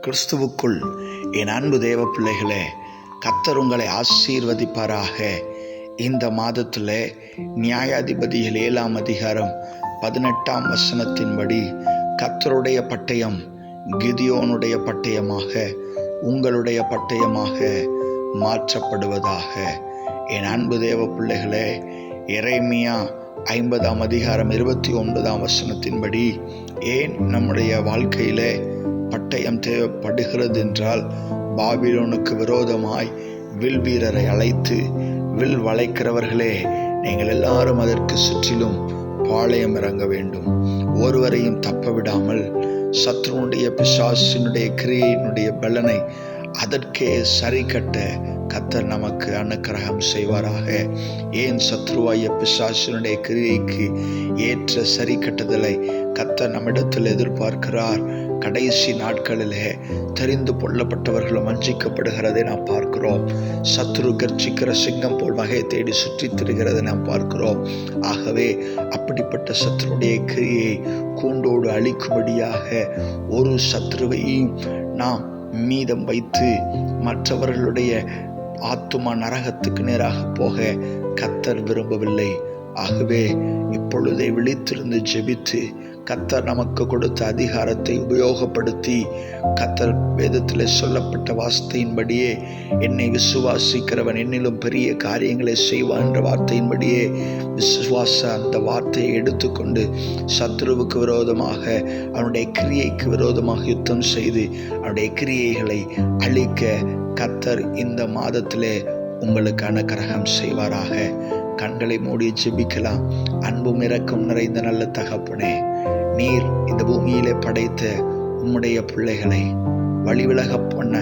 கிறிஸ்துவுக்குள் என் அன்பு தேவ பிள்ளைகளே, கர்த்தர் உங்களை ஆசீர்வதிப்பாராக. இந்த மாதத்தில் நியாயாதிபதிகள் 7ஆம் அதிகாரம் 18ஆம் வசனத்தின்படி கர்த்தருடைய பட்டயம் கிதியோனுடைய பட்டயமாக உங்களுடைய பட்டயமாக மாற்றப்படுவதாக. என் அன்பு தேவ பிள்ளைகளே, எரேமியா 50ஆம் அதிகாரம் 29ஆம் வசனத்தின்படி ஏன் நம்முடைய வாழ்க்கையிலே பட்டயம் தேவைப்படுகிறது என்றால், பாபிலோனுக்கு விரோதமாய் வில் வீரரை அழைத்து வில் வளைக்கிறவர்களே, நீங்கள் எல்லாரும் அதற்கு சுற்றிலும் பாளையம் இறங்க வேண்டும். ஒருவரையும் தப்ப விடாமல் சத்ருனுடைய பிசாசினுடைய கிரியையினுடைய பலனை அதற்கே சரி கட்ட கர்த்தர் நமக்கு அனுக்கிரகம் செய்வாராக. ஏன் சத்ருவாய பிசாசினுடைய கிரியைக்கு ஏற்ற சரி கட்டுதலை கர்த்தர் நம்மிடத்தில் எதிர்பார்க்கிறார். கடைசி நாட்களிலே தெரிந்து கொள்ளப்பட்டவர்களும் வஞ்சிக்கப்படுகிறதை நாம் பார்க்கிறோம். சத்ரு கர்ச்சிக்கிற சிங்கம் போல் வகை தேடி சுற்றி திரிகிறதை நாம் பார்க்கிறோம். ஆகவே அப்படிப்பட்ட சத்ருடைய கிரியை கூண்டோடு அழிக்கும்படியாக ஒரு சத்ருவையும் நாம் மீதம் வைத்து மற்றவர்களுடைய ஆத்துமா நரகத்துக்கு நேராக போக கர்த்தர் விரும்பவில்லை. ஆகவே இப்பொழுதே விழித்திருந்து ஜெபித்து கர்த்தர் நமக்கு கொடுத்த அதிகாரத்தை உபயோகப்படுத்தி கர்த்தர் வேதத்தில் சொல்லப்பட்ட வார்த்தையின்படியே என்னை விசுவாசிக்கிறவன் என்னிலும் பெரிய காரியங்களை செய்வான் என்ற வார்த்தையின்படியே விசுவாச அந்த வார்த்தையை எடுத்துக்கொண்டு சத்ருவுக்கு விரோதமாக அவனுடைய கிரியைக்கு விரோதமாக யுத்தம் செய்து அவனுடைய கிரியைகளை அழிக்க கர்த்தர் இந்த மாதத்திலே உங்களுக்கு அனுக்கிரகம் செய்வாராக. கண்களை மூடி ஜெபிக்கலாம். அன்பும் இரக்கம் நிறைந்த நல்ல தகப்பனே, நீர் இந்த பூமியிலே படைத்த உம்முடைய பிள்ளைகளை வழிவிலக பண்ண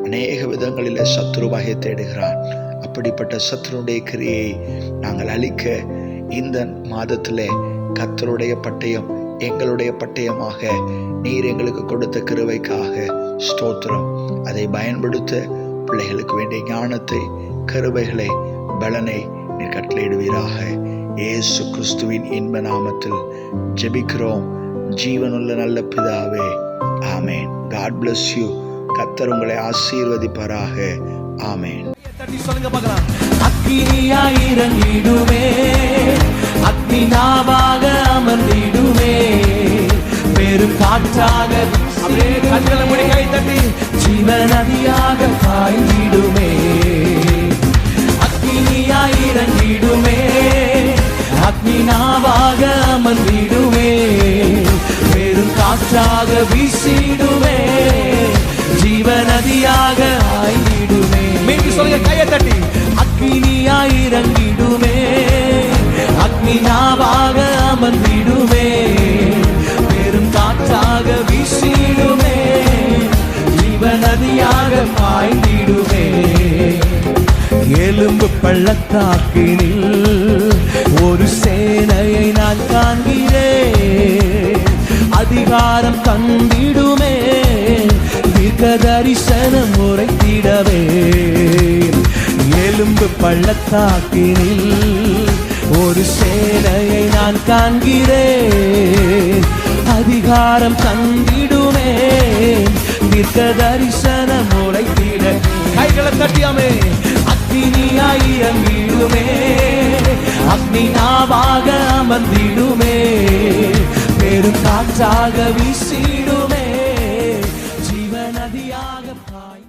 அநேக விதங்களிலே சத்ருவாக தேடுகிறான். அப்படிப்பட்ட சத்ருடைய கிரியை நாங்கள் அழிக்க இந்த மாதத்திலே கர்த்தருடைய பட்டயம் எங்களுடைய பட்டயமாக நீர் எங்களுக்கு கொடுத்த கிருபைக்காக ஸ்தோத்திரம். அதை பயன்படுத்த பிள்ளைகளுக்கு வேண்டிய ஞானத்தை, கிருபைகளை, பலனை நீர் கட்டளையிடுவீராக. இயேசு கிறிஸ்துவின் இன்ப நாமத்தில் ஜெபிக்கிறோம் ஜீவனுள்ள நல்ல பிதாவே, ஆமேன். God bless you. கர்த்தர் உங்களை ஆசீர்வதிப்பாராக. ஆமேன். சொல்லுங்க பார்க்கலாம். அக்கினியாய் இறங்கிடுமே, அக்னி நாவாக அமர்ந்திடுமே, பெரும் காற்றாக கண்களை மூடி கை தட்டி ஜீவ நதியாக பாய்ந்திடுமே. அக்கினியாய் இறங்கிடுமே, அக்னி நாவாக அமர்ந்திடுமே, பெரும் காற்றாக வீசிடுமே, ஜீவ நதியாக ஆய்ந்திடுமே. மீண்டும் சொல்லுங்க கையை தட்டி. அக்கினியாய் இறங்கிடுமே, அக்னி நாவாக அமர்ந்திடுமே, பெரும் காற்றாக வீசிடுமே, ஜீவ நதியாக பாய்ந்திடுமே. எலும்பு பள்ளத்தாக்கினில் ஒரு சேனையை நான் காண்கிறேன். அதிகாரம் தந்திடுமே, தீர்க்க தரிசனம் உரைத்திடவே. எலும்பு பள்ளத்தாக்கினில் ஒரு சேனையை நான் காண்கிறேன். அதிகாரம் தந்திடுமே, தீர்க்க தரிசனம் உரைத்திட. கைகளை தட்டியாமே. அக்னியாய் இறங்கிடுமே, அக்னி நாவாக அமர்ந்திடுமே, பெரும் காற்றாக வீசிடுமே, ஜீவ நதியாக பாய்.